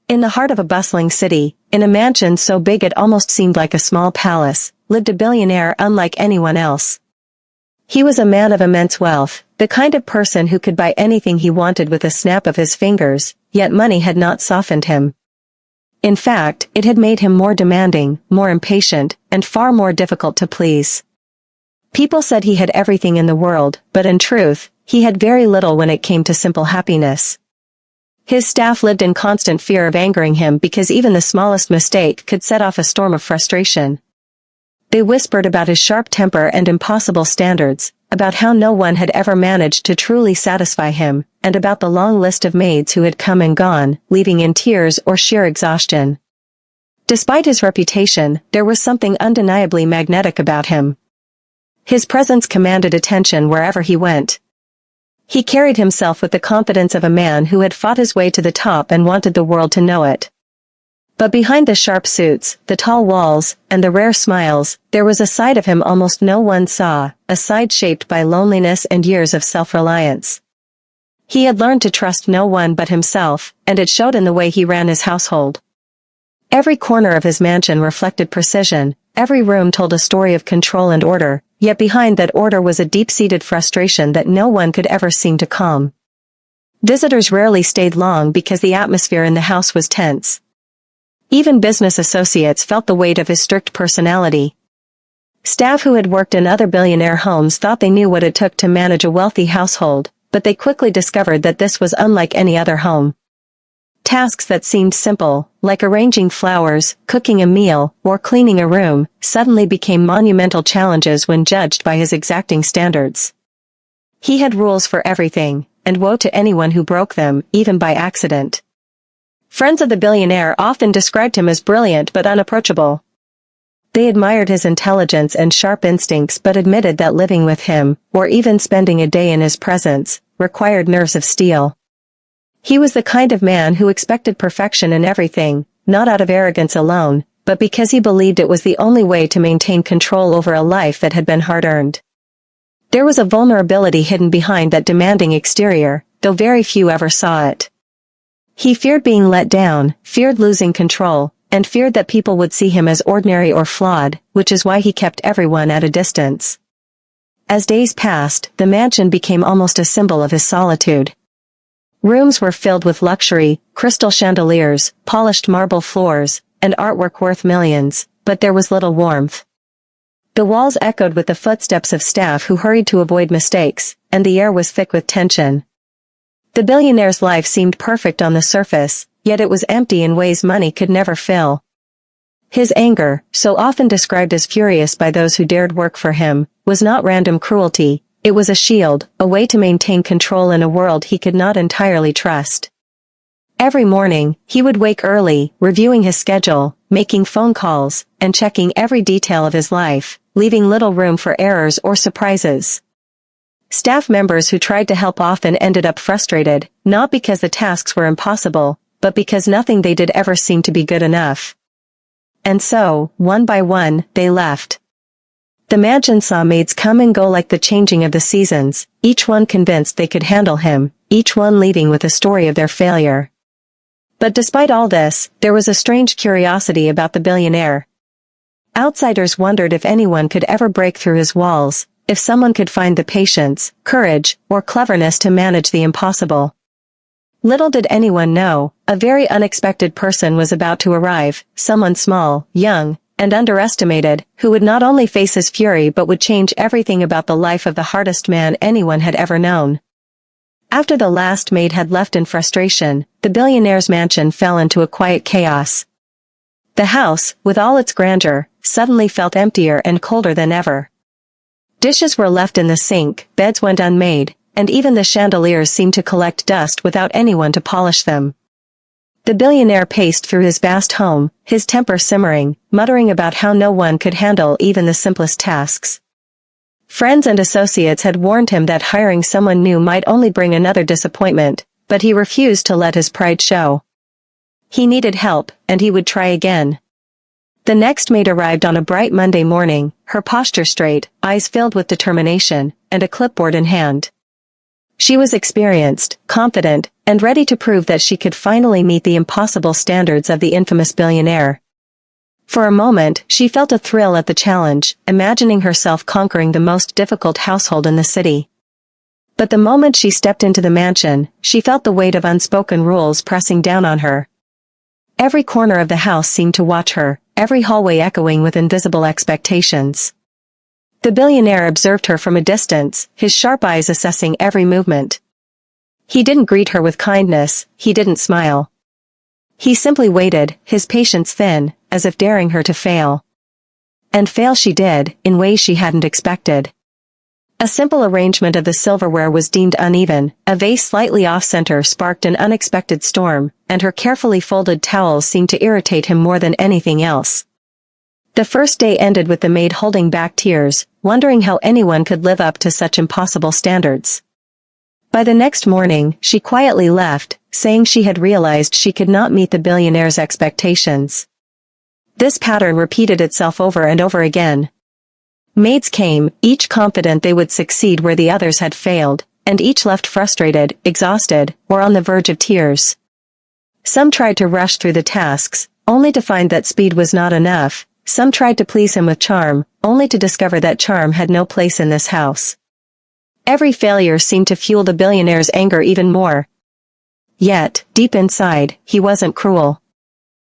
In the heart of a bustling city, in a mansion so big it almost seemed like a small palace, lived a billionaire unlike anyone else. He was a man of immense wealth, the kind of person who could buy anything he wanted with a snap of his fingers, yet money had not softened him. In fact, it had made him more demanding, more impatient, and far more difficult to please. People said he had everything in the world, but in truth, he had very little when it came to simple happiness. His staff lived in constant fear of angering him because even the smallest mistake could set off a storm of frustration. They whispered about his sharp temper and impossible standards, about how no one had ever managed to truly satisfy him, and about the long list of maids who had come and gone, leaving in tears or sheer exhaustion. Despite his reputation, there was something undeniably magnetic about him. His presence commanded attention wherever he went. He carried himself with the confidence of a man who had fought his way to the top and wanted the world to know it. But behind the sharp suits, the tall walls, and the rare smiles, there was a side of him almost no one saw, a side shaped by loneliness and years of self-reliance. He had learned to trust no one but himself, and it showed in the way he ran his household. Every corner of his mansion reflected precision, every room told a story of control and order, yet behind that order was a deep-seated frustration that no one could ever seem to calm. Visitors rarely stayed long because the atmosphere in the house was tense. Even business associates felt the weight of his strict personality. Staff who had worked in other billionaire homes thought they knew what it took to manage a wealthy household, but they quickly discovered that this was unlike any other home. Tasks that seemed simple, like arranging flowers, cooking a meal, or cleaning a room, suddenly became monumental challenges when judged by his exacting standards. He had rules for everything, and woe to anyone who broke them, even by accident. Friends of the billionaire often described him as brilliant but unapproachable. They admired his intelligence and sharp instincts but admitted that living with him, or even spending a day in his presence, required nerves of steel. He was the kind of man who expected perfection in everything, not out of arrogance alone, but because he believed it was the only way to maintain control over a life that had been hard-earned. There was a vulnerability hidden behind that demanding exterior, though very few ever saw it. He feared being let down, feared losing control, and feared that people would see him as ordinary or flawed, which is why he kept everyone at a distance. As days passed, the mansion became almost a symbol of his solitude. Rooms were filled with luxury, crystal chandeliers, polished marble floors, and artwork worth millions, but there was little warmth. The walls echoed with the footsteps of staff who hurried to avoid mistakes, and the air was thick with tension. The billionaire's life seemed perfect on the surface, yet it was empty in ways money could never fill. His anger, so often described as furious by those who dared work for him, was not random cruelty, it was a shield, a way to maintain control in a world he could not entirely trust. Every morning, he would wake early, reviewing his schedule, making phone calls, and checking every detail of his life, leaving little room for errors or surprises. Staff members who tried to help often ended up frustrated, not because the tasks were impossible, but because nothing they did ever seemed to be good enough. And so, one by one, they left. The mansion saw maids come and go like the changing of the seasons, each one convinced they could handle him, each one leaving with a story of their failure. But despite all this, there was a strange curiosity about the billionaire. Outsiders wondered if anyone could ever break through his walls, if someone could find the patience, courage, or cleverness to manage the impossible. Little did anyone know, a very unexpected person was about to arrive, someone small, young, and underestimated, who would not only face his fury but would change everything about the life of the hardest man anyone had ever known. After the last maid had left in frustration, the billionaire's mansion fell into a quiet chaos. The house, with all its grandeur, suddenly felt emptier and colder than ever. Dishes were left in the sink, beds went unmade, and even the chandeliers seemed to collect dust without anyone to polish them. The billionaire paced through his vast home, his temper simmering, muttering about how no one could handle even the simplest tasks. Friends and associates had warned him that hiring someone new might only bring another disappointment, but he refused to let his pride show. He needed help, and he would try again. The next maid arrived on a bright Monday morning, her posture straight, eyes filled with determination, and a clipboard in hand. She was experienced, confident, and ready to prove that she could finally meet the impossible standards of the infamous billionaire. For a moment, she felt a thrill at the challenge, imagining herself conquering the most difficult household in the city. But the moment she stepped into the mansion, she felt the weight of unspoken rules pressing down on her. Every corner of the house seemed to watch her, every hallway echoing with invisible expectations. The billionaire observed her from a distance, his sharp eyes assessing every movement. He didn't greet her with kindness, he didn't smile. He simply waited, his patience thin, as if daring her to fail. And fail she did, in ways she hadn't expected. A simple arrangement of the silverware was deemed uneven, a vase slightly off-center sparked an unexpected storm, and her carefully folded towels seemed to irritate him more than anything else. The first day ended with the maid holding back tears, wondering how anyone could live up to such impossible standards. By the next morning, she quietly left, saying she had realized she could not meet the billionaire's expectations. This pattern repeated itself over and over again. Maids came, each confident they would succeed where the others had failed, and each left frustrated, exhausted, or on the verge of tears. Some tried to rush through the tasks, only to find that speed was not enough. Some tried to please him with charm, only to discover that charm had no place in this house. Every failure seemed to fuel the billionaire's anger even more. Yet, deep inside, he wasn't cruel.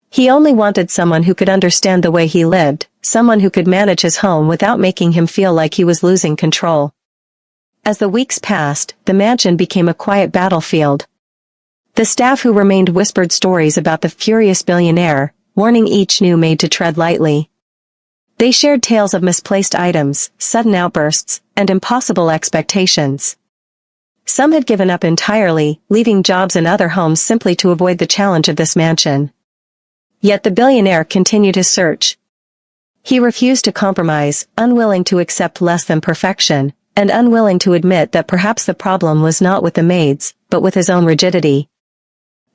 He only wanted someone who could understand the way he lived, someone who could manage his home without making him feel like he was losing control. As the weeks passed, the mansion became a quiet battlefield. The staff who remained whispered stories about the furious billionaire, warning each new maid to tread lightly. They shared tales of misplaced items, sudden outbursts, and impossible expectations. Some had given up entirely, leaving jobs in other homes simply to avoid the challenge of this mansion. Yet the billionaire continued his search. He refused to compromise, unwilling to accept less than perfection, and unwilling to admit that perhaps the problem was not with the maids, but with his own rigidity.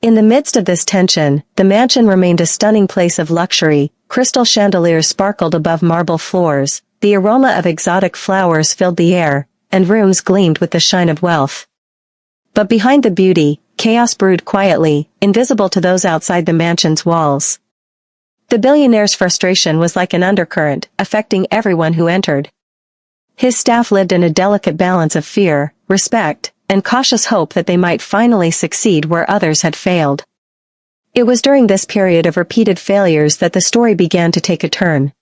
In the midst of this tension, the mansion remained a stunning place of luxury. Crystal chandeliers sparkled above marble floors, the aroma of exotic flowers filled the air, and rooms gleamed with the shine of wealth. But behind the beauty, chaos brewed quietly, invisible to those outside the mansion's walls. The billionaire's frustration was like an undercurrent, affecting everyone who entered. His staff lived in a delicate balance of fear, respect, and cautious hope that they might finally succeed where others had failed. It was during this period of repeated failures that the story began to take a turn.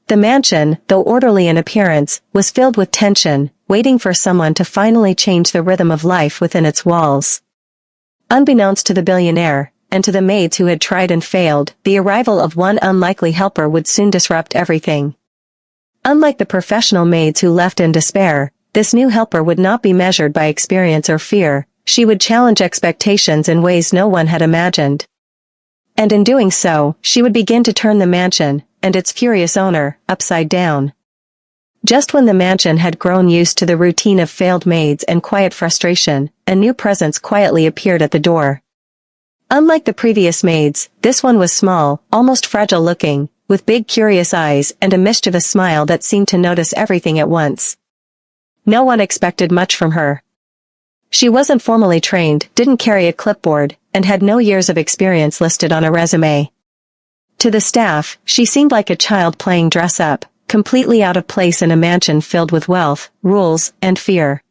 The mansion, though orderly in appearance, was filled with tension, waiting for someone to finally change the rhythm of life within its walls. Unbeknownst to the billionaire, and to the maids who had tried and failed, the arrival of one unlikely helper would soon disrupt everything. Unlike the professional maids who left in despair, this new helper would not be measured by experience or fear. She would challenge expectations in ways no one had imagined. And in doing so, she would begin to turn the mansion, and its furious owner, upside down. Just when the mansion had grown used to the routine of failed maids and quiet frustration, a new presence quietly appeared at the door. Unlike the previous maids, this one was small, almost fragile-looking, with big curious eyes and a mischievous smile that seemed to notice everything at once. No one expected much from her. She wasn't formally trained, didn't carry a clipboard, and had no years of experience listed on a resume. To the staff, she seemed like a child playing dress-up, completely out of place in a mansion filled with wealth, rules, and fear.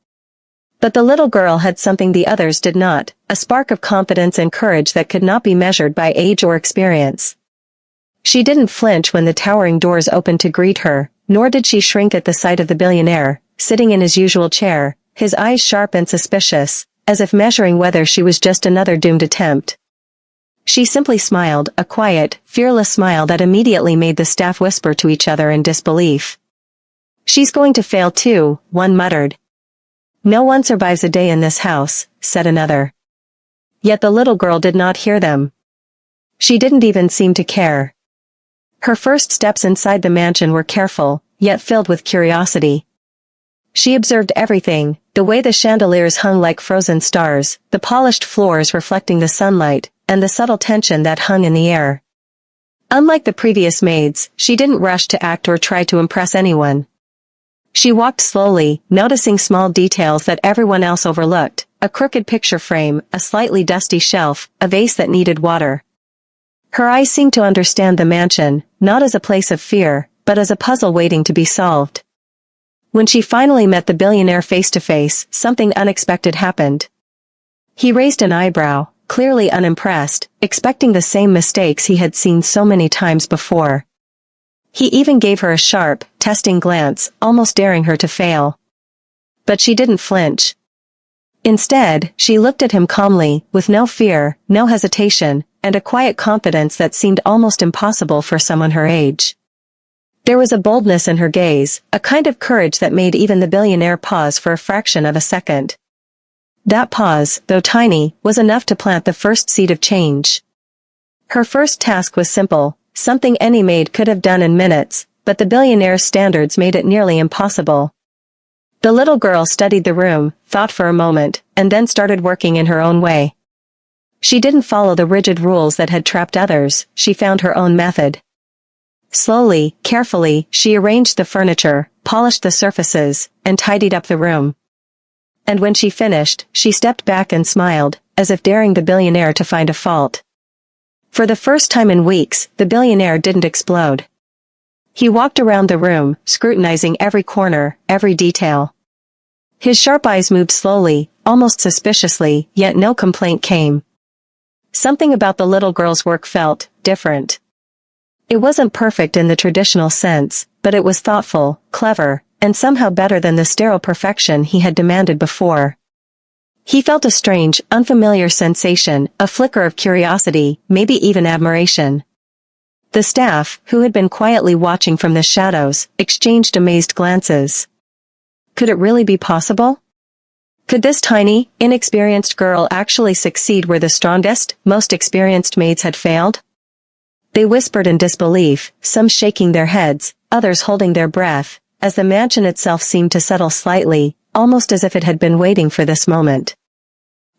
But the little girl had something the others did not, a spark of confidence and courage that could not be measured by age or experience. She didn't flinch when the towering doors opened to greet her, nor did she shrink at the sight of the billionaire, sitting in his usual chair, his eyes sharp and suspicious, as if measuring whether she was just another doomed attempt. She simply smiled, a quiet, fearless smile that immediately made the staff whisper to each other in disbelief. "She's going to fail too," one muttered. "No one survives a day in this house," said another. Yet the little girl did not hear them. She didn't even seem to care. Her first steps inside the mansion were careful, yet filled with curiosity. She observed everything, the way the chandeliers hung like frozen stars, the polished floors reflecting the sunlight, and the subtle tension that hung in the air. Unlike the previous maids, she didn't rush to act or try to impress anyone. She walked slowly, noticing small details that everyone else overlooked, a crooked picture frame, a slightly dusty shelf, a vase that needed water. Her eyes seemed to understand the mansion, not as a place of fear, but as a puzzle waiting to be solved. When she finally met the billionaire face to face, something unexpected happened. He raised an eyebrow, clearly unimpressed, expecting the same mistakes he had seen so many times before. He even gave her a sharp, testing glance, almost daring her to fail. But she didn't flinch. Instead, she looked at him calmly, with no fear, no hesitation, and a quiet confidence that seemed almost impossible for someone her age. There was a boldness in her gaze, a kind of courage that made even the billionaire pause for a fraction of a second. That pause, though tiny, was enough to plant the first seed of change. Her first task was simple, something any maid could have done in minutes, but the billionaire's standards made it nearly impossible. The little girl studied the room, thought for a moment, and then started working in her own way. She didn't follow the rigid rules that had trapped others, she found her own method. Slowly, carefully, she arranged the furniture, polished the surfaces, and tidied up the room. And when she finished, she stepped back and smiled, as if daring the billionaire to find a fault. For the first time in weeks, the billionaire didn't explode. He walked around the room, scrutinizing every corner, every detail. His sharp eyes moved slowly, almost suspiciously, yet no complaint came. Something about the little girl's work felt different. It wasn't perfect in the traditional sense, but it was thoughtful, clever, and somehow better than the sterile perfection he had demanded before. He felt a strange, unfamiliar sensation, a flicker of curiosity, maybe even admiration. The staff, who had been quietly watching from the shadows, exchanged amazed glances. Could it really be possible? Could this tiny, inexperienced girl actually succeed where the strongest, most experienced maids had failed? They whispered in disbelief, some shaking their heads, others holding their breath, as the mansion itself seemed to settle slightly, almost as if it had been waiting for this moment.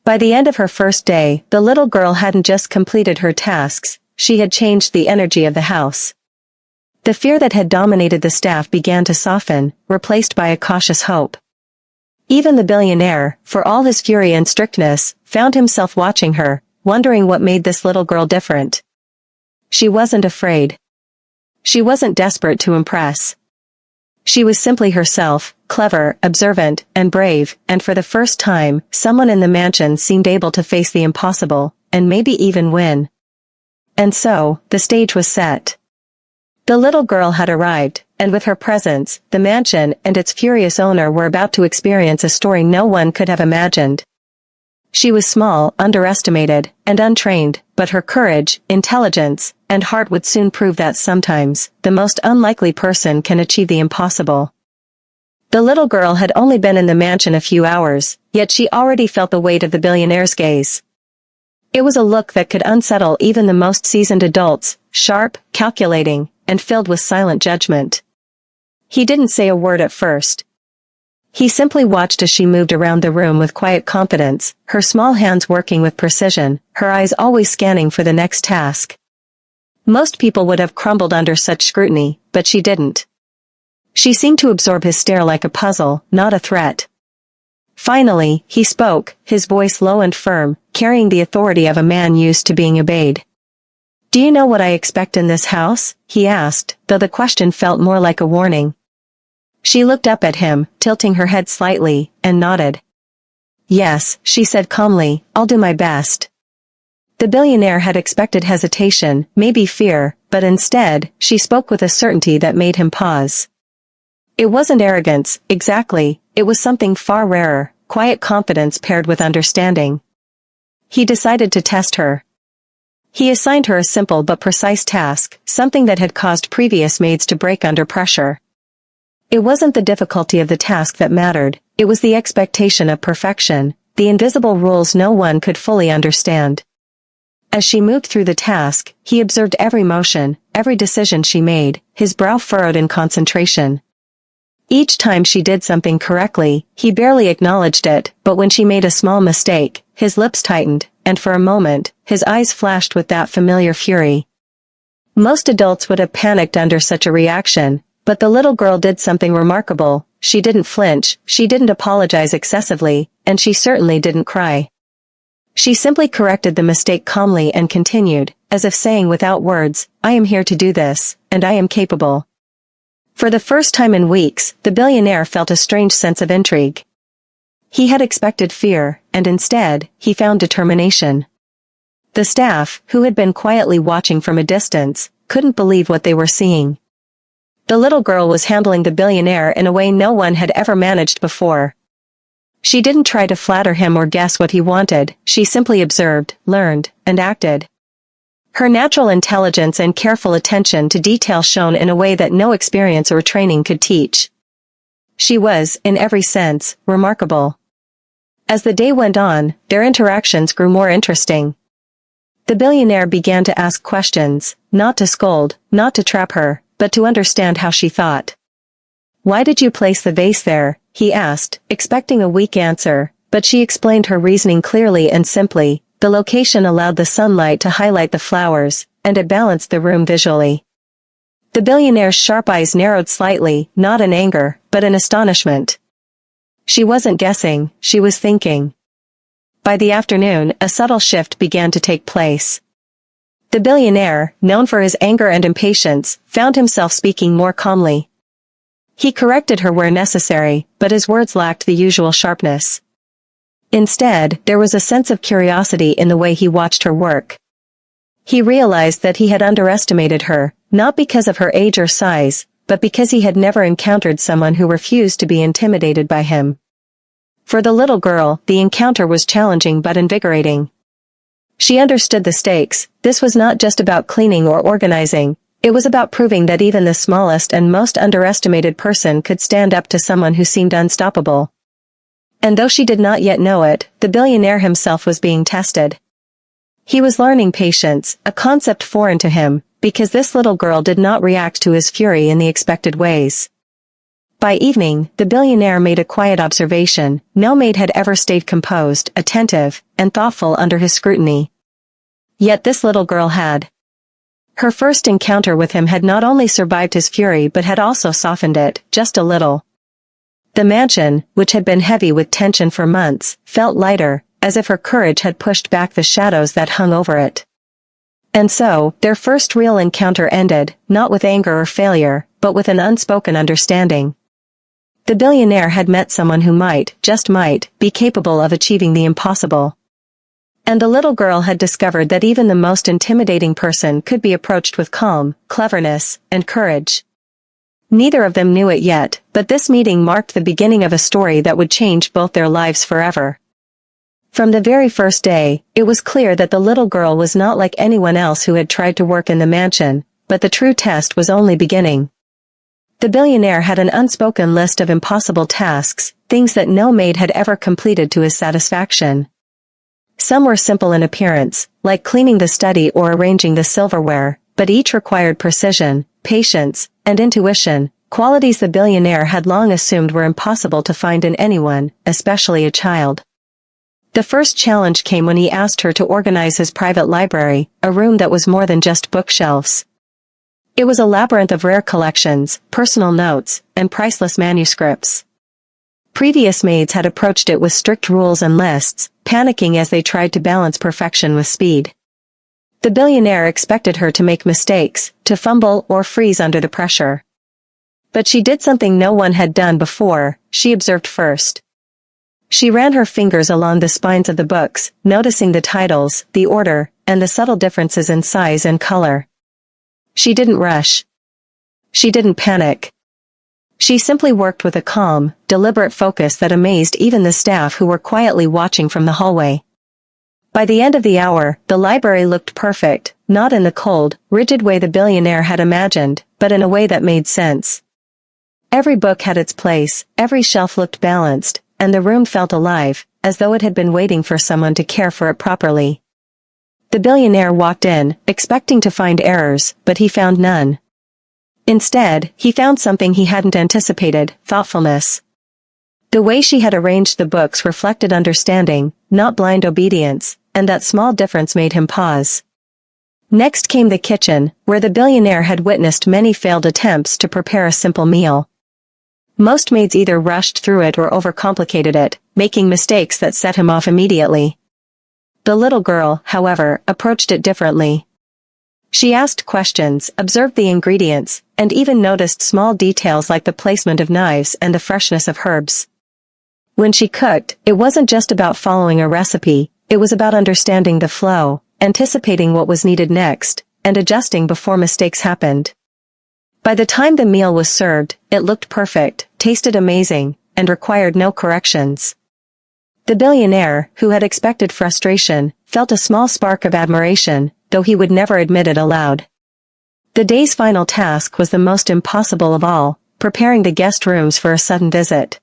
By the end of her first day, the little girl hadn't just completed her tasks, she had changed the energy of the house. The fear that had dominated the staff began to soften, replaced by a cautious hope. Even the billionaire, for all his fury and strictness, found himself watching her, wondering what made this little girl different. She wasn't afraid. She wasn't desperate to impress. She was simply herself, clever, observant, and brave, and for the first time, someone in the mansion seemed able to face the impossible, and maybe even win. And so, the stage was set. The little girl had arrived, and with her presence, the mansion and its furious owner were about to experience a story no one could have imagined. She was small, underestimated, and untrained, but her courage, intelligence, and heart would soon prove that sometimes, the most unlikely person can achieve the impossible. The little girl had only been in the mansion a few hours, yet she already felt the weight of the billionaire's gaze. It was a look that could unsettle even the most seasoned adults, sharp, calculating, and filled with silent judgment. He didn't say a word at first. He simply watched as she moved around the room with quiet confidence, her small hands working with precision, her eyes always scanning for the next task. Most people would have crumbled under such scrutiny, but she didn't. She seemed to absorb his stare like a puzzle, not a threat. Finally, he spoke, his voice low and firm, carrying the authority of a man used to being obeyed. "Do you know what I expect in this house?" he asked, though the question felt more like a warning. She looked up at him, tilting her head slightly, and nodded. "Yes," she said calmly, "I'll do my best." The billionaire had expected hesitation, maybe fear, but instead, she spoke with a certainty that made him pause. It wasn't arrogance, exactly, it was something far rarer, quiet confidence paired with understanding. He decided to test her. He assigned her a simple but precise task, something that had caused previous maids to break under pressure. It wasn't the difficulty of the task that mattered, it was the expectation of perfection, the invisible rules no one could fully understand. As she moved through the task, he observed every motion, every decision she made, his brow furrowed in concentration. Each time she did something correctly, he barely acknowledged it, but when she made a small mistake, his lips tightened, and for a moment, his eyes flashed with that familiar fury. Most adults would have panicked under such a reaction, but the little girl did something remarkable. she didn't flinch, she didn't apologize excessively, and she certainly didn't cry. She simply corrected the mistake calmly and continued, as if saying without words, I am here to do this, and I am capable. For the first time in weeks, the billionaire felt a strange sense of intrigue. He had expected fear, and instead, he found determination. The staff, who had been quietly watching from a distance, couldn't believe what they were seeing. The little girl was handling the billionaire in a way no one had ever managed before. She didn't try to flatter him or guess what he wanted, she simply observed, learned, and acted. Her natural intelligence and careful attention to detail shone in a way that no experience or training could teach. She was, in every sense, remarkable. As the day went on, their interactions grew more interesting. The billionaire began to ask questions, not to scold, not to trap her, but to understand how she thought. Why did you place the vase there? He asked, expecting a weak answer, but she explained her reasoning clearly and simply. The location allowed the sunlight to highlight the flowers, and it balanced the room visually. The billionaire's sharp eyes narrowed slightly, not in anger, but in astonishment. She wasn't guessing, she was thinking. By the afternoon, a subtle shift began to take place. The billionaire, known for his anger and impatience, found himself speaking more calmly. He corrected her where necessary, but his words lacked the usual sharpness. Instead, there was a sense of curiosity in the way he watched her work. He realized that he had underestimated her, not because of her age or size, but because he had never encountered someone who refused to be intimidated by him. For the little girl, the encounter was challenging but invigorating. She understood the stakes. This was not just about cleaning or organizing. It was about proving that even the smallest and most underestimated person could stand up to someone who seemed unstoppable. And though she did not yet know it, the billionaire himself was being tested. He was learning patience, a concept foreign to him, because this little girl did not react to his fury in the expected ways. By evening, the billionaire made a quiet observation. No maid had ever stayed composed, attentive, and thoughtful under his scrutiny. Yet this little girl had. Her first encounter with him had not only survived his fury but had also softened it, just a little. The mansion, which had been heavy with tension for months, felt lighter, as if her courage had pushed back the shadows that hung over it. And so, their first real encounter ended, not with anger or failure, but with an unspoken understanding. The billionaire had met someone who might, just might, be capable of achieving the impossible. And the little girl had discovered that even the most intimidating person could be approached with calm, cleverness, and courage. Neither of them knew it yet, but this meeting marked the beginning of a story that would change both their lives forever. From the very first day, it was clear that the little girl was not like anyone else who had tried to work in the mansion, but the true test was only beginning. The billionaire had an unspoken list of impossible tasks, things that no maid had ever completed to his satisfaction. Some were simple in appearance, like cleaning the study or arranging the silverware, but each required precision, patience, and intuition, qualities the billionaire had long assumed were impossible to find in anyone, especially a child. The first challenge came when he asked her to organize his private library, a room that was more than just bookshelves. It was a labyrinth of rare collections, personal notes, and priceless manuscripts. Previous maids had approached it with strict rules and lists, panicking as they tried to balance perfection with speed. The billionaire expected her to make mistakes, to fumble or freeze under the pressure. But she did something no one had done before. She observed first. She ran her fingers along the spines of the books, noticing the titles, the order, and the subtle differences in size and color. She didn't rush. She didn't panic. She simply worked with a calm, deliberate focus that amazed even the staff who were quietly watching from the hallway. By the end of the hour, the library looked perfect, not in the cold, rigid way the billionaire had imagined, but in a way that made sense. Every book had its place, every shelf looked balanced, and the room felt alive, as though it had been waiting for someone to care for it properly. The billionaire walked in, expecting to find errors, but he found none. Instead, he found something he hadn't anticipated: thoughtfulness. The way she had arranged the books reflected understanding, not blind obedience, and that small difference made him pause. Next came the kitchen, where the billionaire had witnessed many failed attempts to prepare a simple meal. Most maids either rushed through it or overcomplicated it, making mistakes that set him off immediately. The little girl, however, approached it differently. She asked questions, observed the ingredients, and even noticed small details like the placement of knives and the freshness of herbs. When she cooked, it wasn't just about following a recipe, it was about understanding the flow, anticipating what was needed next, and adjusting before mistakes happened. By the time the meal was served, it looked perfect, tasted amazing, and required no corrections. The billionaire, who had expected frustration, felt a small spark of admiration, though he would never admit it aloud. The day's final task was the most impossible of all, preparing the guest rooms for a sudden visit.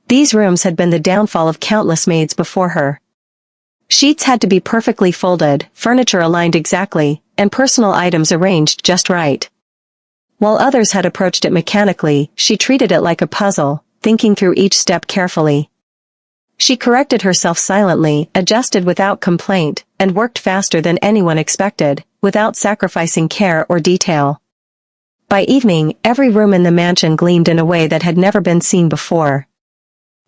These rooms had been the downfall of countless maids before her. Sheets had to be perfectly folded, furniture aligned exactly, and personal items arranged just right. While others had approached it mechanically, she treated it like a puzzle, thinking through each step carefully. She corrected herself silently, adjusted without complaint, and worked faster than anyone expected, without sacrificing care or detail. By evening, every room in the mansion gleamed in a way that had never been seen before.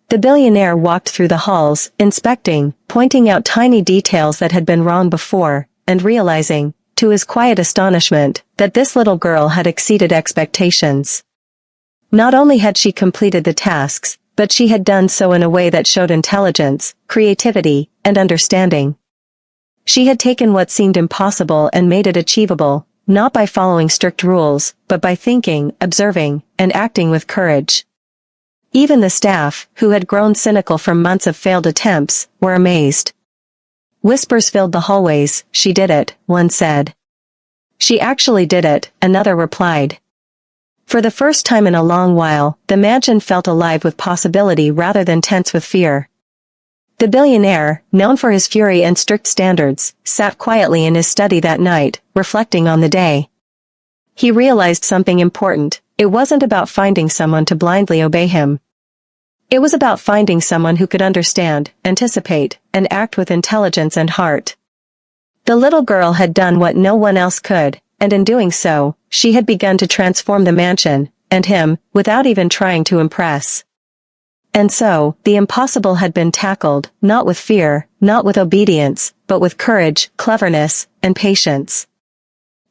The billionaire walked through the halls, inspecting, pointing out tiny details that had been wrong before, and realizing, to his quiet astonishment, that this little girl had exceeded expectations. Not only had she completed the tasks, but she had done so in a way that showed intelligence, creativity, and understanding. She had taken what seemed impossible and made it achievable, not by following strict rules, but by thinking, observing, and acting with courage. Even the staff, who had grown cynical from months of failed attempts, were amazed. Whispers filled the hallways. "She did it," one said. "She actually did it," another replied. For the first time in a long while, the mansion felt alive with possibility rather than tense with fear. The billionaire, known for his fury and strict standards, sat quietly in his study that night, reflecting on the day. He realized something important. It wasn't about finding someone to blindly obey him. It was about finding someone who could understand, anticipate, and act with intelligence and heart. The little girl had done what no one else could, and in doing so, she had begun to transform the mansion, and him, without even trying to impress. And so, the impossible had been tackled, not with fear, not with obedience, but with courage, cleverness, and patience.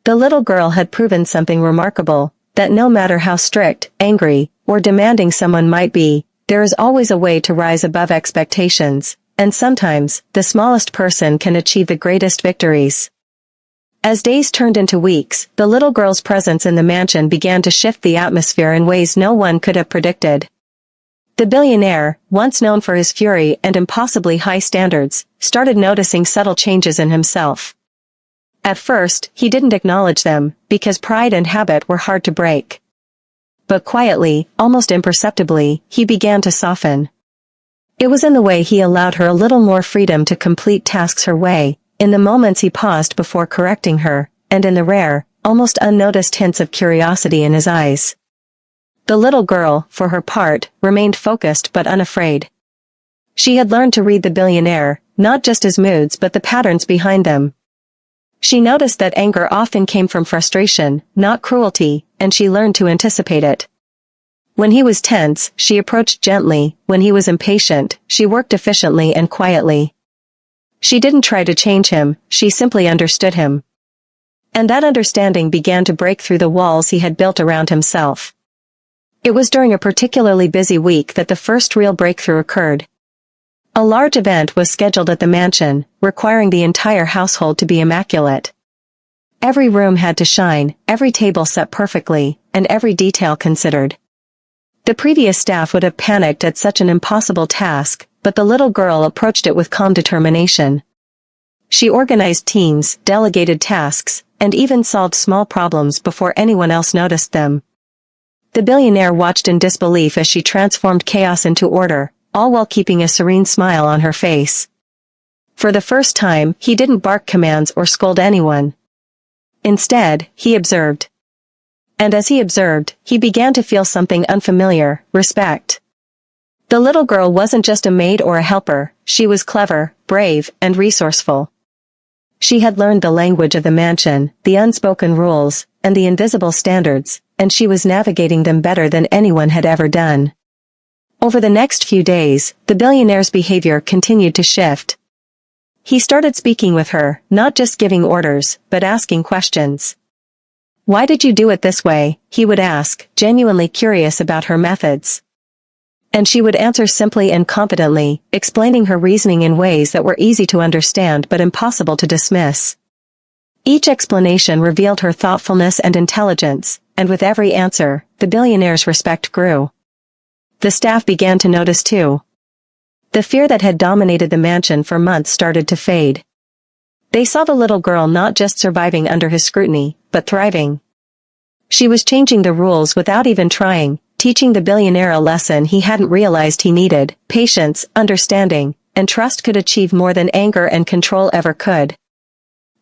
The little girl had proven something remarkable, that no matter how strict, angry, or demanding someone might be, there is always a way to rise above expectations, and sometimes, the smallest person can achieve the greatest victories. As days turned into weeks, the little girl's presence in the mansion began to shift the atmosphere in ways no one could have predicted. The billionaire, once known for his fury and impossibly high standards, started noticing subtle changes in himself. At first, he didn't acknowledge them, because pride and habit were hard to break. But quietly, almost imperceptibly, he began to soften. It was in the way he allowed her a little more freedom to complete tasks her way, in the moments he paused before correcting her, and in the rare, almost unnoticed hints of curiosity in his eyes. The little girl, for her part, remained focused but unafraid. She had learned to read the billionaire, not just his moods but the patterns behind them. She noticed that anger often came from frustration, not cruelty, and she learned to anticipate it. When he was tense, she approached gently. When he was impatient, she worked efficiently and quietly. She didn't try to change him, she simply understood him. And that understanding began to break through the walls he had built around himself. It was during a particularly busy week that the first real breakthrough occurred. A large event was scheduled at the mansion, requiring the entire household to be immaculate. Every room had to shine, every table set perfectly, and every detail considered. The previous staff would have panicked at such an impossible task, but the little girl approached it with calm determination. She organized teams, delegated tasks, and even solved small problems before anyone else noticed them. The billionaire watched in disbelief as she transformed chaos into order, all while keeping a serene smile on her face. For the first time, he didn't bark commands or scold anyone. Instead, he observed. And as he observed, he began to feel something unfamiliar: respect. The little girl wasn't just a maid or a helper, she was clever, brave, and resourceful. She had learned the language of the mansion, the unspoken rules, and the invisible standards, and she was navigating them better than anyone had ever done. Over the next few days, the billionaire's behavior continued to shift. He started speaking with her, not just giving orders, but asking questions. "Why did you do it this way?" he would ask, genuinely curious about her methods. And she would answer simply and confidently, explaining her reasoning in ways that were easy to understand but impossible to dismiss. Each explanation revealed her thoughtfulness and intelligence, and with every answer, the billionaire's respect grew. The staff began to notice too. The fear that had dominated the mansion for months started to fade. They saw the little girl not just surviving under his scrutiny, but thriving. She was changing the rules without even trying, teaching the billionaire a lesson he hadn't realized he needed: patience, understanding, and trust could achieve more than anger and control ever could.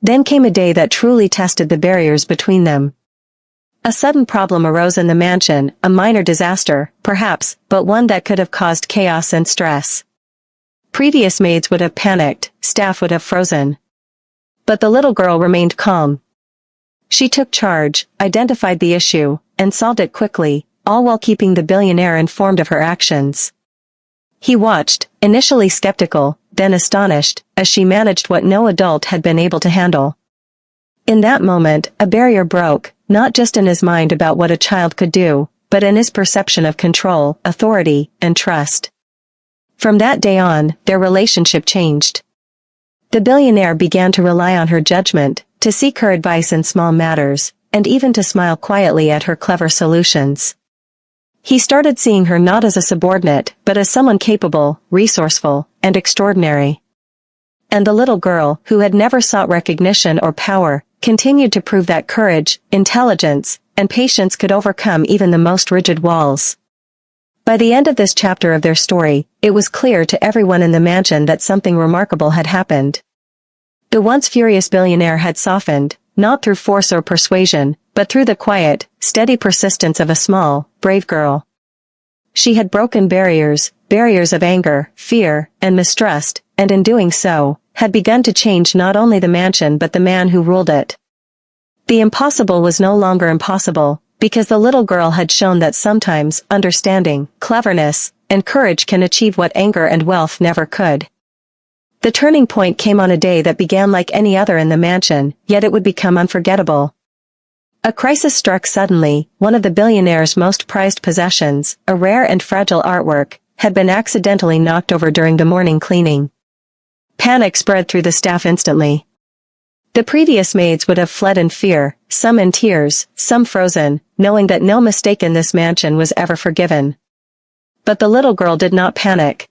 Then came a day that truly tested the barriers between them. A sudden problem arose in the mansion, a minor disaster, perhaps, but one that could have caused chaos and stress. Previous maids would have panicked, staff would have frozen. But the little girl remained calm. She took charge, identified the issue, and solved it quickly, all while keeping the billionaire informed of her actions. He watched, initially skeptical, then astonished, as she managed what no adult had been able to handle. In that moment, a barrier broke, not just in his mind about what a child could do, but in his perception of control, authority, and trust. From that day on, their relationship changed. The billionaire began to rely on her judgment, to seek her advice in small matters, and even to smile quietly at her clever solutions. He started seeing her not as a subordinate, but as someone capable, resourceful, and extraordinary. And the little girl, who had never sought recognition or power, continued to prove that courage, intelligence, and patience could overcome even the most rigid walls. By the end of this chapter of their story, it was clear to everyone in the mansion that something remarkable had happened. The once furious billionaire had softened, not through force or persuasion, but through the quiet, steady persistence of a small, brave girl. She had broken barriers of anger, fear, and mistrust, and in doing so, had begun to change not only the mansion but the man who ruled it. The impossible was no longer impossible, because the little girl had shown that sometimes understanding, cleverness, and courage can achieve what anger and wealth never could. The turning point came on a day that began like any other in the mansion, yet it would become unforgettable. A crisis struck suddenly. One of the billionaire's most prized possessions, a rare and fragile artwork, had been accidentally knocked over during the morning cleaning. Panic spread through the staff instantly. The previous maids would have fled in fear, some in tears, some frozen, knowing that no mistake in this mansion was ever forgiven. But the little girl did not panic.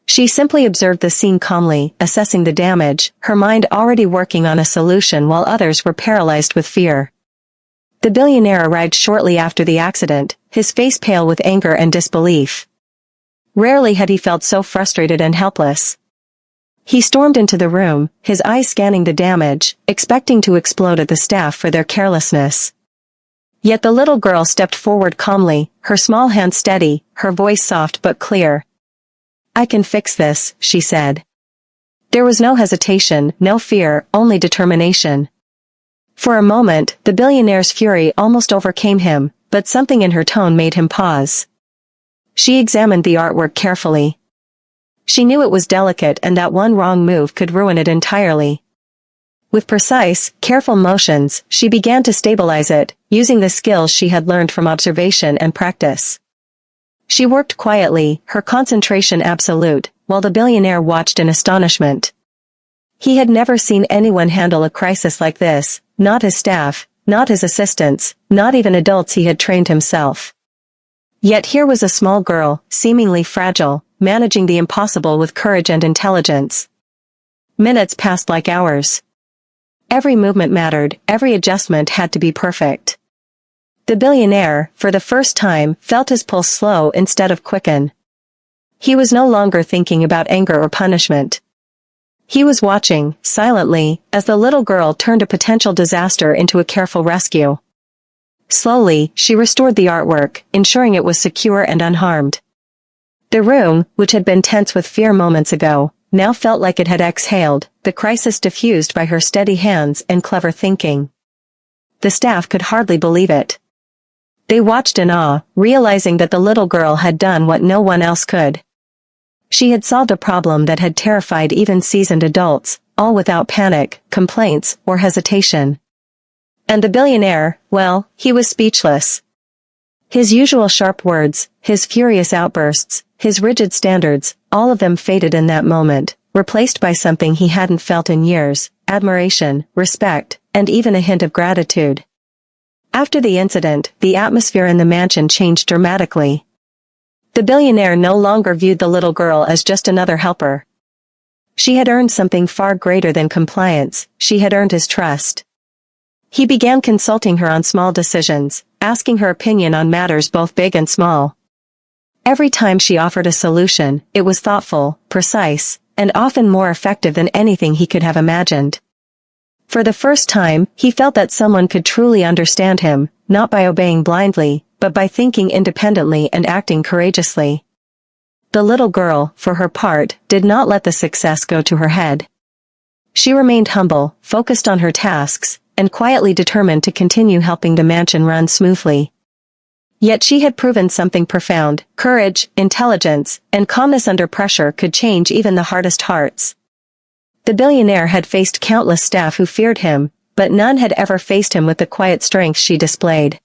She simply observed the scene calmly, assessing the damage, her mind already working on a solution while others were paralyzed with fear. The billionaire arrived shortly after the accident, his face pale with anger and disbelief. Rarely had he felt so frustrated and helpless. He stormed into the room, his eyes scanning the damage, expecting to explode at the staff for their carelessness. Yet the little girl stepped forward calmly, her small hand steady, her voice soft but clear. "I can fix this," she said. There was no hesitation, no fear, only determination. For a moment, the billionaire's fury almost overcame him, but something in her tone made him pause. She examined the artwork carefully. She knew it was delicate and that one wrong move could ruin it entirely. With precise, careful motions, she began to stabilize it, using the skills she had learned from observation and practice. She worked quietly, her concentration absolute, while the billionaire watched in astonishment. He had never seen anyone handle a crisis like this, not his staff, not his assistants, not even adults he had trained himself. Yet here was a small girl, seemingly fragile, managing the impossible with courage and intelligence. Minutes passed like hours. Every movement mattered, every adjustment had to be perfect. The billionaire, for the first time, felt his pulse slow instead of quicken. He was no longer thinking about anger or punishment. He was watching, silently, as the little girl turned a potential disaster into a careful rescue. Slowly, she restored the artwork, ensuring it was secure and unharmed. The room, which had been tense with fear moments ago, now felt like it had exhaled, the crisis diffused by her steady hands and clever thinking. The staff could hardly believe it. They watched in awe, realizing that the little girl had done what no one else could. She had solved a problem that had terrified even seasoned adults, all without panic, complaints, or hesitation. And the billionaire, well, he was speechless. His usual sharp words, his furious outbursts, his rigid standards, all of them faded in that moment, replaced by something he hadn't felt in years: admiration, respect, and even a hint of gratitude. After the incident, the atmosphere in the mansion changed dramatically. The billionaire no longer viewed the little girl as just another helper. She had earned something far greater than compliance. She had earned his trust. He began consulting her on small decisions, asking her opinion on matters both big and small. Every time she offered a solution, it was thoughtful, precise, and often more effective than anything he could have imagined. For the first time, he felt that someone could truly understand him, not by obeying blindly, but by thinking independently and acting courageously. The little girl, for her part, did not let the success go to her head. She remained humble, focused on her tasks, and quietly determined to continue helping the mansion run smoothly. Yet she had proven something profound: courage, intelligence, and calmness under pressure could change even the hardest hearts. The billionaire had faced countless staff who feared him, but none had ever faced him with the quiet strength she displayed.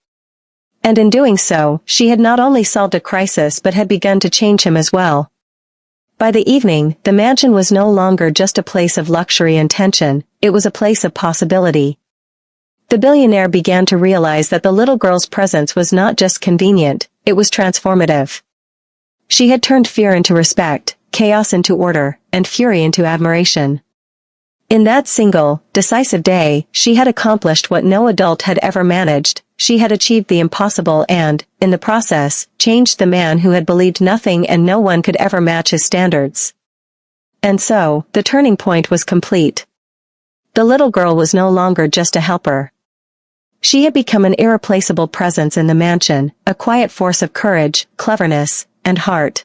And in doing so, she had not only solved a crisis but had begun to change him as well. By the evening, the mansion was no longer just a place of luxury and tension, it was a place of possibility. The billionaire began to realize that the little girl's presence was not just convenient, it was transformative. She had turned fear into respect, chaos into order, and fury into admiration. In that single, decisive day, she had accomplished what no adult had ever managed. She had achieved the impossible and, in the process, changed the man who had believed nothing and no one could ever match his standards. And so, the turning point was complete. The little girl was no longer just a helper. She had become an irreplaceable presence in the mansion, a quiet force of courage, cleverness, and heart.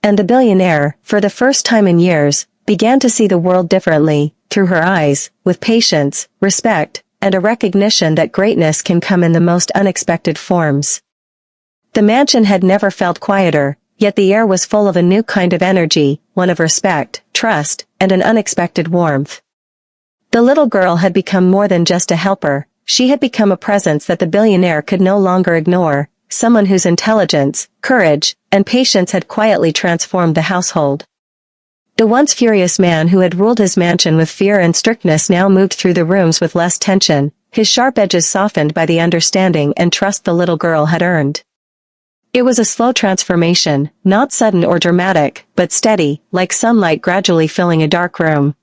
And the billionaire, for the first time in years, began to see the world differently, through her eyes, with patience, respect, and a recognition that greatness can come in the most unexpected forms. The mansion had never felt quieter, yet the air was full of a new kind of energy, one of respect, trust, and an unexpected warmth. The little girl had become more than just a helper, she had become a presence that the billionaire could no longer ignore, someone whose intelligence, courage, and patience had quietly transformed the household. The once furious man who had ruled his mansion with fear and strictness now moved through the rooms with less tension, his sharp edges softened by the understanding and trust the little girl had earned. It was a slow transformation, not sudden or dramatic, but steady, like sunlight gradually filling a dark room.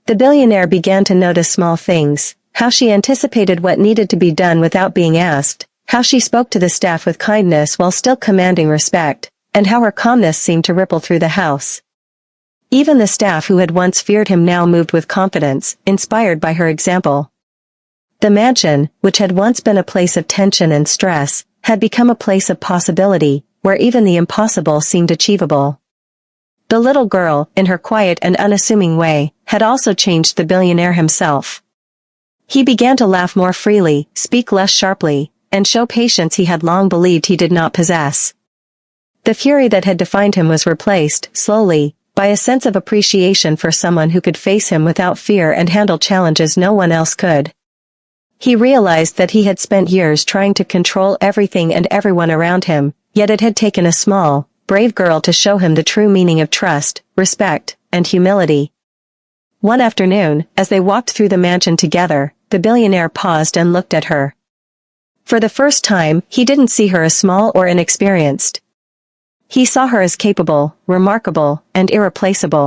The billionaire began to notice small things: how she anticipated what needed to be done without being asked, how she spoke to the staff with kindness while still commanding respect, and how her calmness seemed to ripple through the house. Even the staff who had once feared him now moved with confidence, inspired by her example. The mansion, which had once been a place of tension and stress, had become a place of possibility, where even the impossible seemed achievable. The little girl, in her quiet and unassuming way, had also changed the billionaire himself. He began to laugh more freely, speak less sharply, and show patience he had long believed he did not possess. The fury that had defined him was replaced, slowly, by a sense of appreciation for someone who could face him without fear and handle challenges no one else could. He realized that he had spent years trying to control everything and everyone around him, yet it had taken a small, brave girl to show him the true meaning of trust, respect, and humility. One afternoon, as they walked through the mansion together, the billionaire paused and looked at her. For the first time, he didn't see her as small or inexperienced. He saw her as capable, remarkable, and irreplaceable.